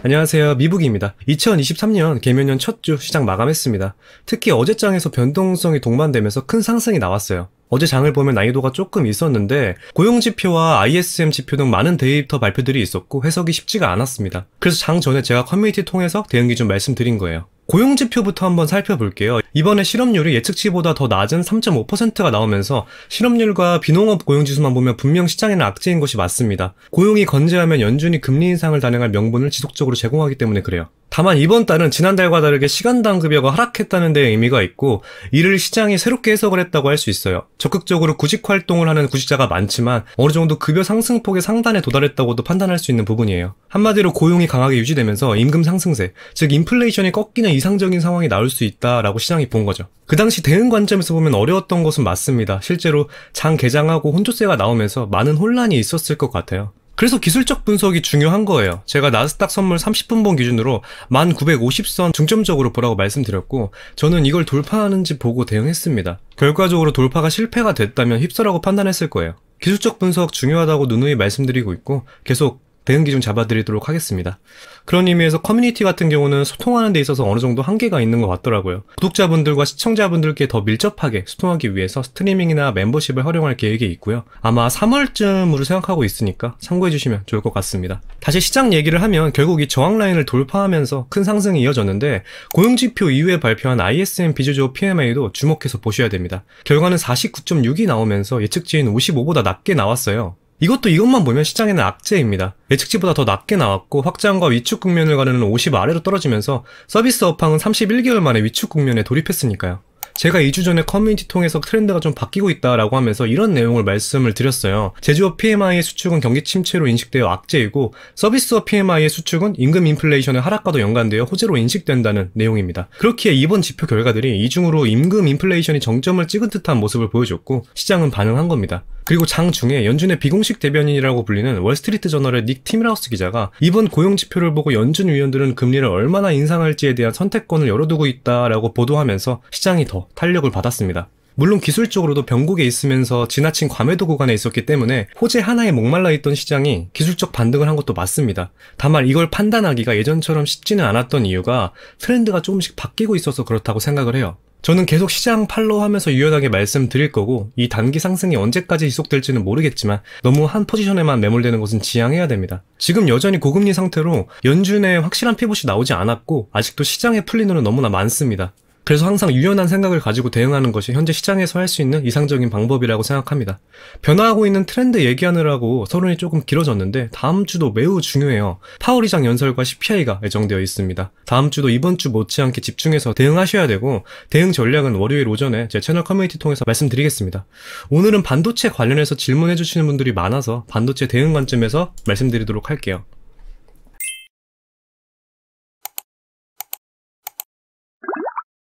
안녕하세요, 미북입니다. 2023년 개면년 첫 주 시장 마감했습니다. 특히 어제 장에서 변동성이 동반되면서 큰 상승이 나왔어요. 어제 장을 보면 난이도가 조금 있었는데 고용지표와 ISM 지표 등 많은 데이터 발표들이 있었고 해석이 쉽지가 않았습니다. 그래서 장 전에 제가 커뮤니티 통해서 대응 기준 말씀드린 거예요. 고용지표부터 한번 살펴볼게요. 이번에 실업률이 예측치보다 더 낮은 3.5%가 나오면서 실업률과 비농업 고용지수만 보면 분명 시장에는 악재인 것이 맞습니다. 고용이 건재하면 연준이 금리 인상을 단행할 명분을 지속적으로 제공하기 때문에 그래요. 다만 이번 달은 지난달과 다르게 시간당 급여가 하락했다는 데 의미가 있고 이를 시장이 새롭게 해석을 했다고 할 수 있어요. 적극적으로 구직 활동을 하는 구직자가 많지만 어느 정도 급여 상승폭의 상단에 도달했다고도 판단할 수 있는 부분이에요. 한마디로 고용이 강하게 유지되면서 임금 상승세, 즉 인플레이션이 꺾이는 이상적인 상황이 나올 수 있다라고 시장이 본 거죠. 그 당시 대응 관점에서 보면 어려웠던 것은 맞습니다. 실제로 장 개장하고 혼조세가 나오면서 많은 혼란이 있었을 것 같아요. 그래서 기술적 분석이 중요한 거예요. 제가 나스닥 선물 30분봉 기준으로 1950선 중점적으로 보라고 말씀드렸고 저는 이걸 돌파하는지 보고 대응했습니다. 결과적으로 돌파가 실패가 됐다면 휩쓸라고 판단했을 거예요. 기술적 분석 중요하다고 누누이 말씀드리고 있고 계속 대응 기준 잡아드리도록 하겠습니다. 그런 의미에서 커뮤니티 같은 경우는 소통하는 데 있어서 어느 정도 한계가 있는 것 같더라고요. 구독자분들과 시청자분들께 더 밀접하게 소통하기 위해서 스트리밍이나 멤버십을 활용할 계획이 있고요. 아마 3월쯤으로 생각하고 있으니까 참고해주시면 좋을 것 같습니다. 다시 시장 얘기를 하면 결국 이 저항 라인을 돌파하면서 큰 상승이 이어졌는데 고용지표 이후에 발표한 ISM 비주조 PMI도 주목해서 보셔야 됩니다. 결과는 49.6이 나오면서 예측치인 55보다 낮게 나왔어요. 이것도 이것만 보면 시장에는 악재입니다. 예측치보다 더 낮게 나왔고 확장과 위축 국면을 가르는 50 아래로 떨어지면서 서비스 업황은 31개월 만에 위축 국면에 돌입했으니까요. 제가 2주 전에 커뮤니티 통해서 트렌드가 좀 바뀌고 있다라고 하면서 이런 내용을 말씀을 드렸어요. 제조업 PMI의 수축은 경기 침체로 인식되어 악재이고 서비스업 PMI의 수축은 임금 인플레이션의 하락과도 연관되어 호재로 인식된다는 내용입니다. 그렇기에 이번 지표 결과들이 이중으로 임금 인플레이션이 정점을 찍은 듯한 모습을 보여줬고 시장은 반응한 겁니다. 그리고 장 중에 연준의 비공식 대변인이라고 불리는 월스트리트 저널의 닉 티밀하우스 기자가 이번 고용지표를 보고 연준 위원들은 금리를 얼마나 인상할지에 대한 선택권을 열어두고 있다라고 보도하면서 시장이 더 탄력을 받았습니다. 물론 기술적으로도 변곡에 있으면서 지나친 과매도 구간에 있었기 때문에 호재 하나에 목말라 있던 시장이 기술적 반등을 한 것도 맞습니다. 다만 이걸 판단하기가 예전처럼 쉽지는 않았던 이유가 트렌드가 조금씩 바뀌고 있어서 그렇다고 생각을 해요. 저는 계속 시장 팔로우하면서 유연하게 말씀드릴 거고 이 단기 상승이 언제까지 지속될지는 모르겠지만 너무 한 포지션에만 매몰되는 것은 지양해야 됩니다. 지금 여전히 고금리 상태로 연준의 확실한 피봇이 나오지 않았고 아직도 시장에 풀린 돈은 너무나 많습니다. 그래서 항상 유연한 생각을 가지고 대응하는 것이 현재 시장에서 할 수 있는 이상적인 방법이라고 생각합니다. 변화하고 있는 트렌드 얘기하느라고 서론이 조금 길어졌는데 다음 주도 매우 중요해요. 파월 의장 연설과 CPI가 예정되어 있습니다. 다음 주도 이번 주 못지않게 집중해서 대응하셔야 되고 대응 전략은 월요일 오전에 제 채널 커뮤니티 통해서 말씀드리겠습니다. 오늘은 반도체 관련해서 질문해 주시는 분들이 많아서 반도체 대응 관점에서 말씀드리도록 할게요.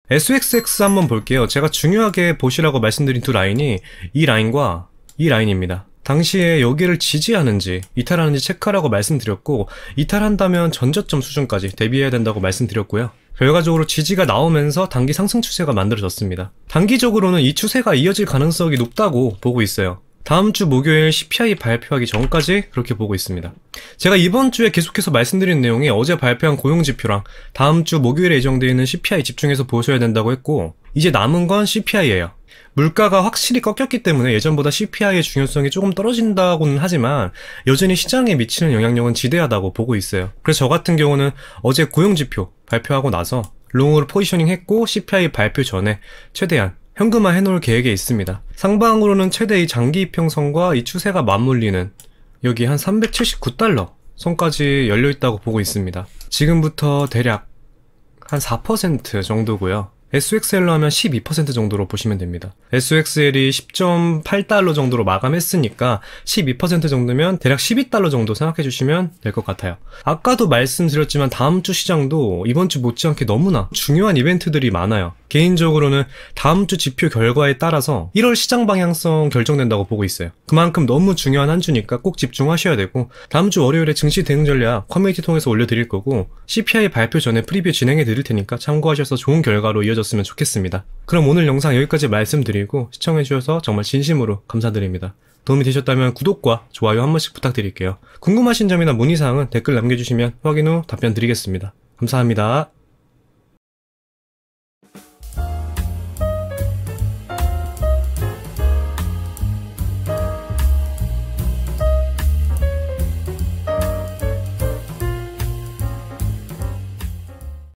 SXX 한번 볼게요. 제가 중요하게 보시라고 말씀드린 두 라인이 이 라인과 이 라인입니다. 당시에 여기를 지지하는지 이탈하는지 체크하라고 말씀드렸고 이탈한다면 전저점 수준까지 대비해야 된다고 말씀드렸고요. 결과적으로 지지가 나오면서 단기 상승 추세가 만들어졌습니다. 단기적으로는 이 추세가 이어질 가능성이 높다고 보고 있어요. 다음 주 목요일 CPI 발표하기 전까지 그렇게 보고 있습니다. 제가 이번 주에 계속해서 말씀드린 내용이 어제 발표한 고용지표랑 다음 주 목요일에 예정되어 있는 CPI 집중해서 보셔야 된다고 했고 이제 남은 건 CPI예요. 물가가 확실히 꺾였기 때문에 예전보다 CPI의 중요성이 조금 떨어진다고는 하지만 여전히 시장에 미치는 영향력은 지대하다고 보고 있어요. 그래서 저 같은 경우는 어제 고용지표 발표하고 나서 롱으로 포지셔닝 했고 CPI 발표 전에 최대한 현금화 해놓을 계획에 있습니다. 상방으로는 최대 이 장기 이평선과 이 추세가 맞물리는 여기 한 379달러 선까지 열려있다고 보고 있습니다. 지금부터 대략 한 4% 정도고요. SXL로 하면 12% 정도로 보시면 됩니다. SXL이 10.8달러 정도로 마감했으니까 12% 정도면 대략 12달러 정도 생각해 주시면 될 것 같아요. 아까도 말씀드렸지만 다음 주 시장도 이번 주 못지않게 너무나 중요한 이벤트들이 많아요. 개인적으로는 다음 주 지표 결과에 따라서 1월 시장 방향성 결정된다고 보고 있어요. 그만큼 너무 중요한 한 주니까 꼭 집중하셔야 되고 다음 주 월요일에 증시 대응 전략 커뮤니티 통해서 올려드릴 거고 CPI 발표 전에 프리뷰 진행해 드릴 테니까 참고하셔서 좋은 결과로 이어졌으면 좋겠습니다. 그럼 오늘 영상 여기까지 말씀드리고 시청해주셔서 정말 진심으로 감사드립니다. 도움이 되셨다면 구독과 좋아요 한 번씩 부탁드릴게요. 궁금하신 점이나 문의사항은 댓글 남겨주시면 확인 후 답변 드리겠습니다. 감사합니다.